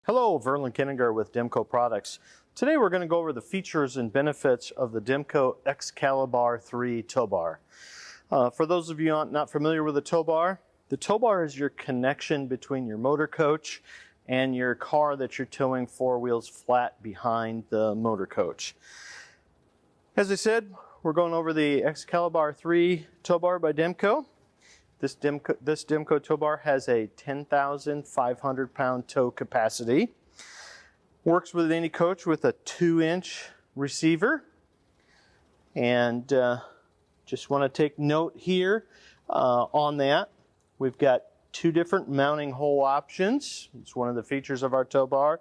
Hello, Verlin with Demco products. Today we're going to go over the features and benefits of the Demco Excali-bar 3 tow bar. For those of you not familiar with the tow bar is your connection between your motor coach and your car that you're towing four wheels flat behind the motor coach. As I said, we're going over the Excali-bar 3 tow bar by Demco. This Demco tow bar has a 10,500 pound tow capacity. Works with any coach with a 2-inch receiver. And just want to take note here on that. We've got two different mounting hole options. It's one of the features of our tow bar.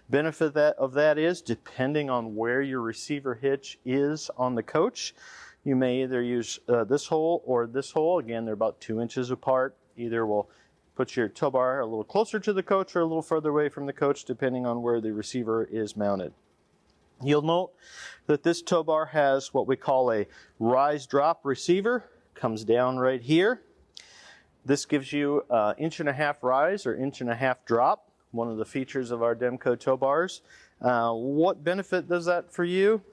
Benefit of that is, depending on where your receiver hitch is on the coach, you may either use this hole or this hole. Again, they're about 2 inches apart. Either will put your tow bar a little closer to the coach or a little further away from the coach, depending on where the receiver is mounted. You'll note that this tow bar has what we call a rise drop receiver. Comes down right here. This gives you 1.5 inch rise or 1.5 inch drop. One of the features of our Demco tow bars. What benefit does that for you?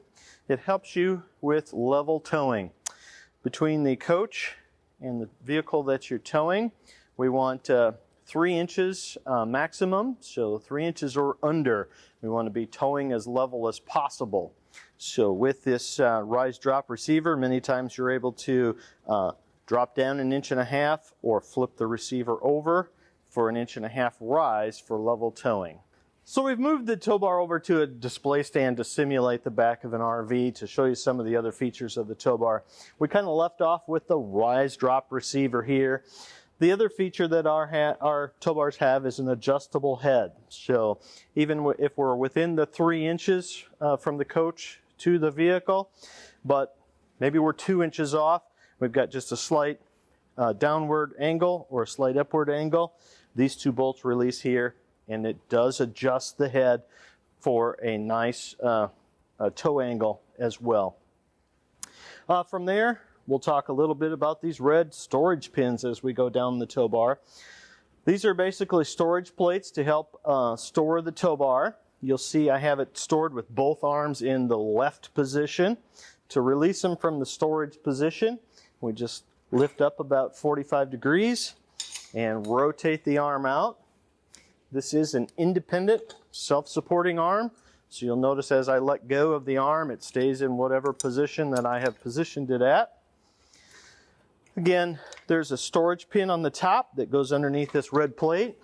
It helps you with level towing. Between the coach and the vehicle that you're towing, we want 3 inches maximum, so 3 inches or under. We want to be towing as level as possible. So with this rise drop receiver, many times you're able to drop down 1.5 inches or flip the receiver over for 1.5 inch rise for level towing. So we've moved the tow bar over to a display stand to simulate the back of an RV to show you some of the other features of the tow bar. We kind of left off with the rise drop receiver here. The other feature that our tow bars have is an adjustable head. So even if we're within the 3 inches from the coach to the vehicle, but maybe we're 2 inches off, we've got just a slight downward angle or a slight upward angle. These two bolts release here, and it does adjust the head for a nice tow angle as well. From there, we'll talk a little bit about these red storage pins as we go down the tow bar. These are basically storage plates to help store the tow bar. You'll see I have it stored with both arms in the left position. To release them from the storage position, we just lift up about 45 degrees and rotate the arm out. This is an independent, self-supporting arm, so you'll notice as I let go of the arm, it stays in whatever position that I have positioned it at. Again, there's a storage pin on the top that goes underneath this red plate,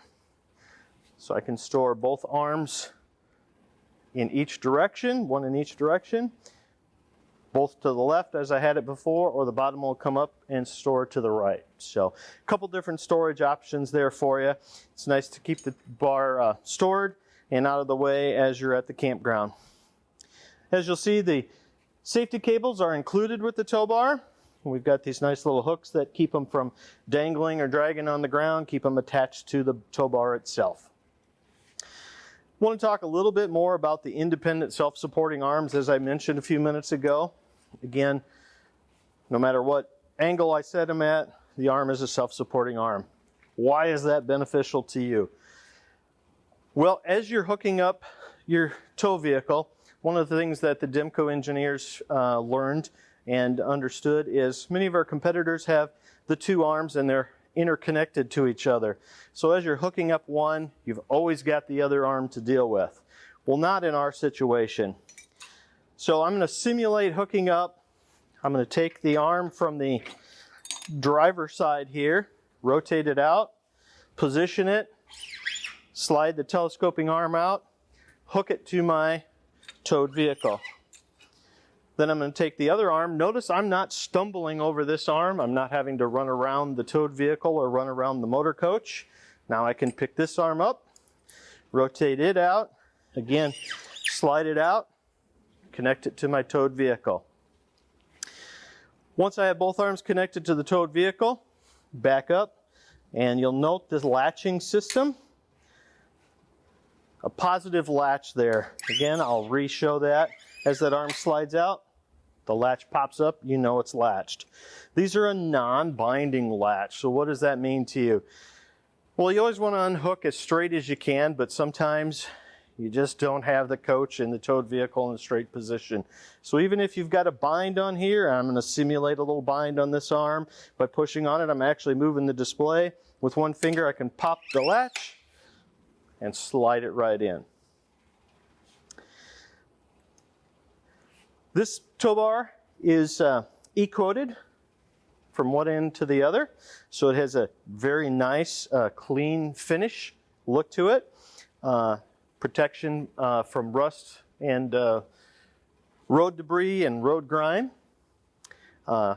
so I can store both arms in each direction, one in each direction, both to the left as I had it before, or the bottom will come up and store to the right. So a couple different storage options there for you. It's nice to keep the bar stored and out of the way as you're at the campground. As you'll see, the safety cables are included with the tow bar. We've got these nice little hooks that keep them from dangling or dragging on the ground, keep them attached to the tow bar itself. I want to talk a little bit more about the independent self-supporting arms as I mentioned a few minutes ago. Again, no matter what angle I set them at, the arm is a self-supporting arm. Why is that beneficial to you? Well, as you're hooking up your tow vehicle, one of the things that the Demco engineers learned and understood is many of our competitors have the two arms and they're interconnected to each other. So as you're hooking up one, you've always got the other arm to deal with. Well, not in our situation. So I'm going to simulate hooking up. I'm going to take the arm from the driver's side here, rotate it out, position it, slide the telescoping arm out, hook it to my towed vehicle. Then I'm going to take the other arm. Notice I'm not stumbling over this arm. I'm not having to run around the towed vehicle or run around the motor coach. Now I can pick this arm up, rotate it out, again, slide it out, connect it to my towed vehicle. Once I have both arms connected to the towed vehicle, back up, and you'll note this latching system. A positive latch there. Again, I'll re-show that. As that arm slides out, the latch pops up, you know it's latched. These are a non-binding latch, so what does that mean to you? Well, you always want to unhook as straight as you can, but sometimes you just don't have the coach and the towed vehicle in a straight position. So even if you've got a bind on here, I'm going to simulate a little bind on this arm. By pushing on it, I'm actually moving the display. With one finger, I can pop the latch and slide it right in. This tow bar is E-coated from one end to the other, so it has a very nice clean finish look to it. Protection from rust and road debris and road grime.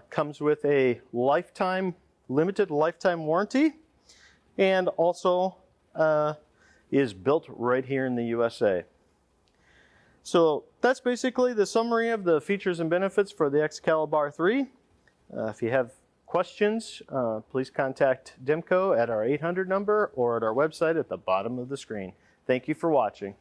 Comes with a limited lifetime warranty, and also is built right here in the USA. So that's basically the summary of the features and benefits for the Excali-bar 3. If you have questions, please contact Demco at our 800 number or at our website at the bottom of the screen. Thank you for watching.